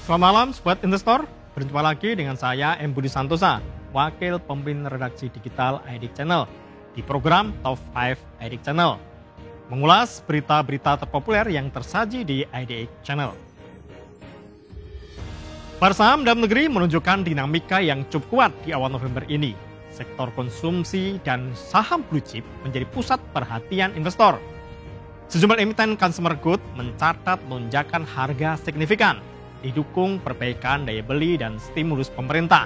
Selamat malam Sobat Investor, berjumpa lagi dengan saya M. Budi Santosa, Wakil Pemimpin Redaksi Digital IDIC Channel di program Top 5 IDIC Channel, mengulas berita-berita terpopuler yang tersaji di IDIC Channel. Pasar saham dalam negeri menunjukkan dinamika yang cukup kuat di awal November ini. Sektor konsumsi dan saham blue chip menjadi pusat perhatian investor. Sejumlah emiten consumer good mencatat lonjakan harga signifikan, didukung perbaikan daya beli dan stimulus pemerintah.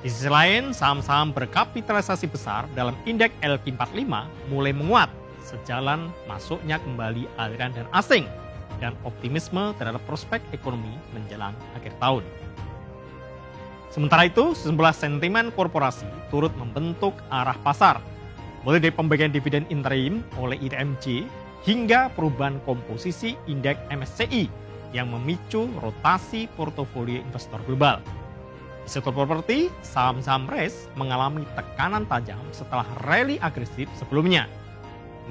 Di sisi lain, saham-saham berkapitalisasi besar dalam indeks LQ45 mulai menguat sejalan masuknya kembali aliran dana asing dan optimisme terhadap prospek ekonomi menjelang akhir tahun. Sementara itu, sejumlah sentimen korporasi turut membentuk arah pasar, mulai dari pembagian dividen interim oleh ITMJ hingga perubahan komposisi indeks MSCI yang memicu rotasi portofolio investor global. Di sektor properti, saham-saham REIT mengalami tekanan tajam setelah rally agresif sebelumnya,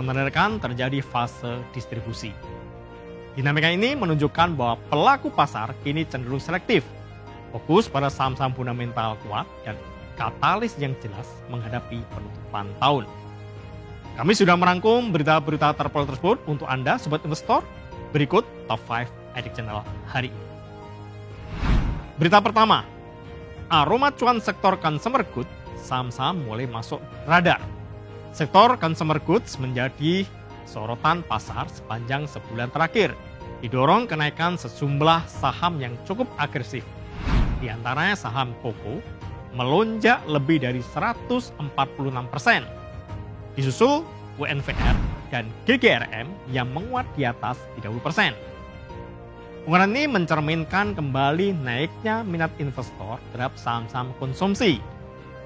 menandakan terjadi fase distribusi. Dinamika ini menunjukkan bahwa pelaku pasar kini cenderung selektif, fokus pada saham-saham fundamental kuat dan katalis yang jelas menghadapi penutupan tahun. Kami sudah merangkum berita-berita terpopuler tersebut untuk Anda, Sobat Investor. Berikut Top 5 IDIC Channel hari ini. Berita pertama, aroma cuan sektor consumer goods, saham-saham mulai masuk radar. Sektor consumer goods menjadi sorotan pasar sepanjang sebulan terakhir, didorong kenaikan sejumlah saham yang cukup agresif. Di antaranya saham Koko melonjak lebih dari 146%. Disusul UNVR dan GGRM yang menguat di atas 30%. Penguatan ini mencerminkan kembali naiknya minat investor terhadap saham-saham konsumsi,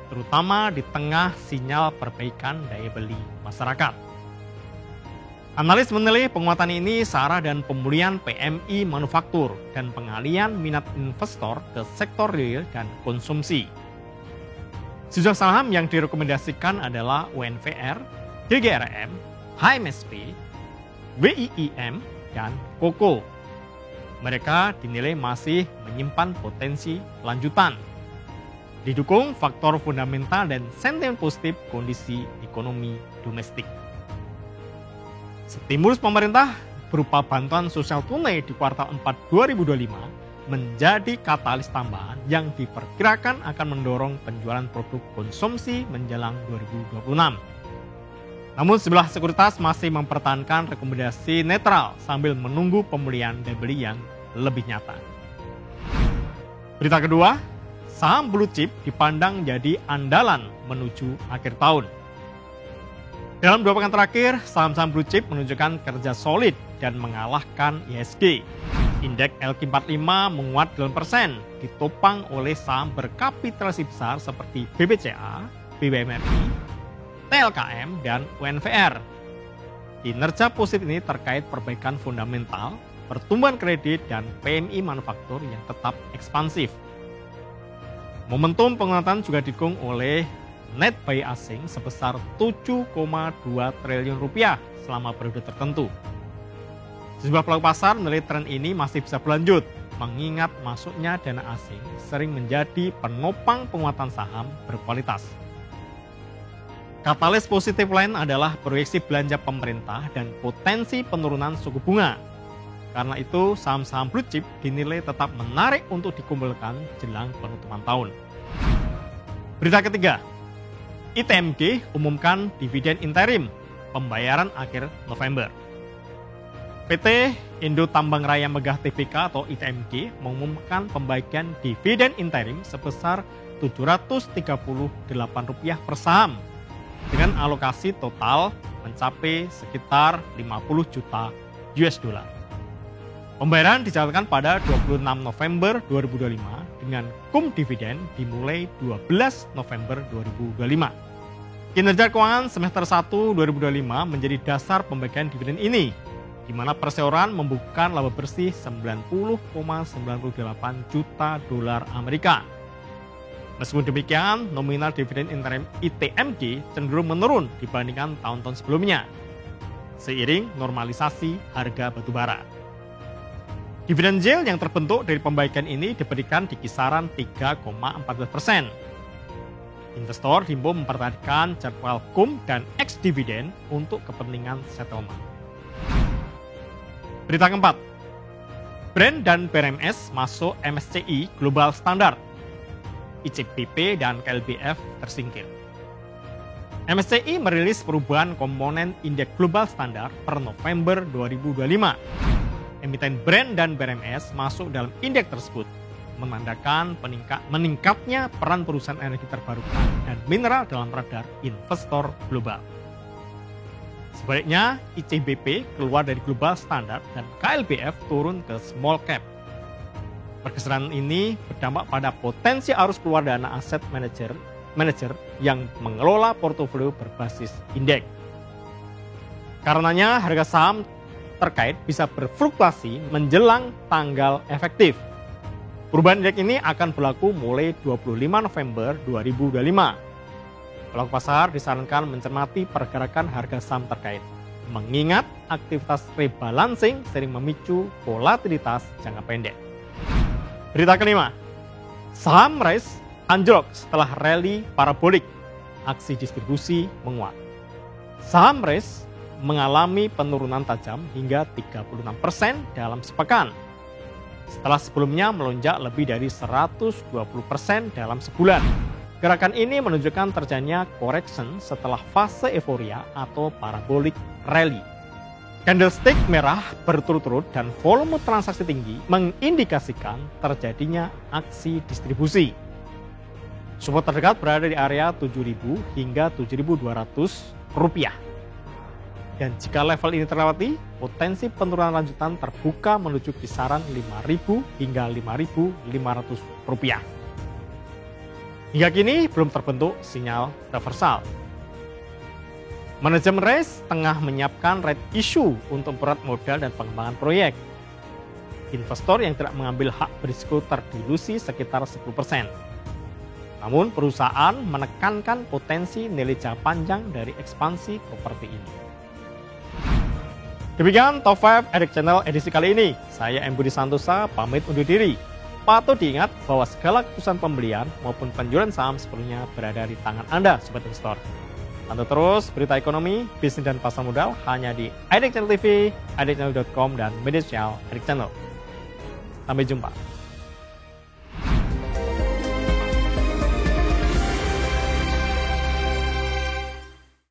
terutama di tengah sinyal perbaikan daya beli masyarakat. Analis menilai penguatan ini searah dan pemulihan PMI manufaktur dan pengalihan minat investor ke sektor real dan konsumsi. Sejumlah saham yang direkomendasikan adalah UNVR, GGRM, HMSP, WIIM, dan Koko. Mereka dinilai masih menyimpan potensi lanjutan, didukung faktor fundamental dan sentimen positif kondisi ekonomi domestik. Stimulus pemerintah berupa bantuan sosial tunai di kuartal 4 2025 menjadi katalis tambahan yang diperkirakan akan mendorong penjualan produk konsumsi menjelang 2026. Namun sebelah sekuritas masih mempertahankan rekomendasi netral sambil menunggu pemulihan daya beli yang lebih nyata. Berita kedua, saham blue chip dipandang jadi andalan menuju akhir tahun. Dalam 2 pekan terakhir, saham-saham blue chip menunjukkan kerja solid dan mengalahkan IHSG. Indeks LQ45 menguat 8%, ditopang oleh saham berkapitalisasi besar seperti BBCA, BBMRI, TLKM, dan UNVR. Kinerja positif ini terkait perbaikan fundamental, pertumbuhan kredit, dan PMI manufaktur yang tetap ekspansif. Momentum penguatan juga didukung oleh net buy asing sebesar 7,2 triliun rupiah selama periode tertentu. Sejumlah pelaku pasar menilai tren ini masih bisa berlanjut, mengingat masuknya dana asing sering menjadi penopang penguatan saham berkualitas. Katalis positif lain adalah proyeksi belanja pemerintah dan potensi penurunan suku bunga. Karena itu, saham-saham blue chip dinilai tetap menarik untuk dikumpulkan jelang penutupan tahun. Berita ketiga, ITMJ umumkan dividen interim pembayaran akhir November. PT Indo Tambang Raya Megah Tbk atau ITMJ mengumumkan pembagian dividen interim sebesar Rp738 per saham dengan alokasi total mencapai sekitar 50 juta US dollar. Pembayaran dijalankan pada 26 November 2025 dengan kum dividen dimulai 12 November 2025. Kinerja keuangan semester 1 2025 menjadi dasar pembagian dividen ini, di mana perseroan membukukan laba bersih 90,98 juta dolar Amerika. Meskipun demikian, nominal dividen interim ITMJ cenderung menurun dibandingkan tahun-tahun sebelumnya, seiring normalisasi harga batubara. Dividen yield yang terbentuk dari pembaikan ini diberikan di kisaran 3,14%. Investor himbau memperhatikan jadwal KUM dan ex-dividen untuk kepentingan settlement. Berita keempat, Brand dan BRMS masuk MSCI Global Standard. ICBP dan KLBF tersingkir. MSCI merilis perubahan komponen indeks global standar per November 2025. Emiten Brand dan BRMS masuk dalam indeks tersebut, menandakan meningkatnya peran perusahaan energi terbarukan dan mineral dalam radar investor global. Sebaliknya, ICBP keluar dari global standard dan KLBF turun ke small cap. Pergeseran ini berdampak pada potensi arus keluar dana aset manajer yang mengelola portofolio berbasis indeks. Karenanya harga saham terkait bisa berfluktuasi menjelang tanggal efektif. Perubahan indeks ini akan berlaku mulai 25 November 2025. Pelaku pasar disarankan mencermati pergerakan harga saham terkait, mengingat aktivitas rebalancing sering memicu volatilitas jangka pendek. Berita kelima, saham Rise anjlok setelah rally parabolik, aksi distribusi menguat. Saham Rise mengalami penurunan tajam hingga 36% dalam sepekan, setelah sebelumnya melonjak lebih dari 120% dalam sebulan. Gerakan ini menunjukkan terjadinya correction setelah fase euforia atau parabolic rally. Candlestick merah berturut-turut dan volume transaksi tinggi mengindikasikan terjadinya aksi distribusi. Support terdekat berada di area 7.000 hingga 7.200 rupiah. Dan jika level ini terlewati, potensi penurunan lanjutan terbuka menuju kisaran 5.000 hingga 5.500 rupiah. Hingga kini belum terbentuk sinyal reversal. Manajemen Rise tengah menyiapkan right issue untuk berat modal dan pengembangan proyek. Investor yang tidak mengambil hak berisiko terdilusi sekitar 10%. Namun perusahaan menekankan potensi nilai jangka panjang dari ekspansi properti ini. Demikian Top 5 Edik Channel edisi kali ini. Saya M. Budi Santosa pamit undur diri. Patut diingat bahwa segala keputusan pembelian maupun penjualan saham sepenuhnya berada di tangan Anda, Sobat Investor. Pantau terus berita ekonomi, bisnis dan pasar modal hanya di Edik Channel TV, edikchannel.com, dan media sosial Edik Channel. Sampai jumpa.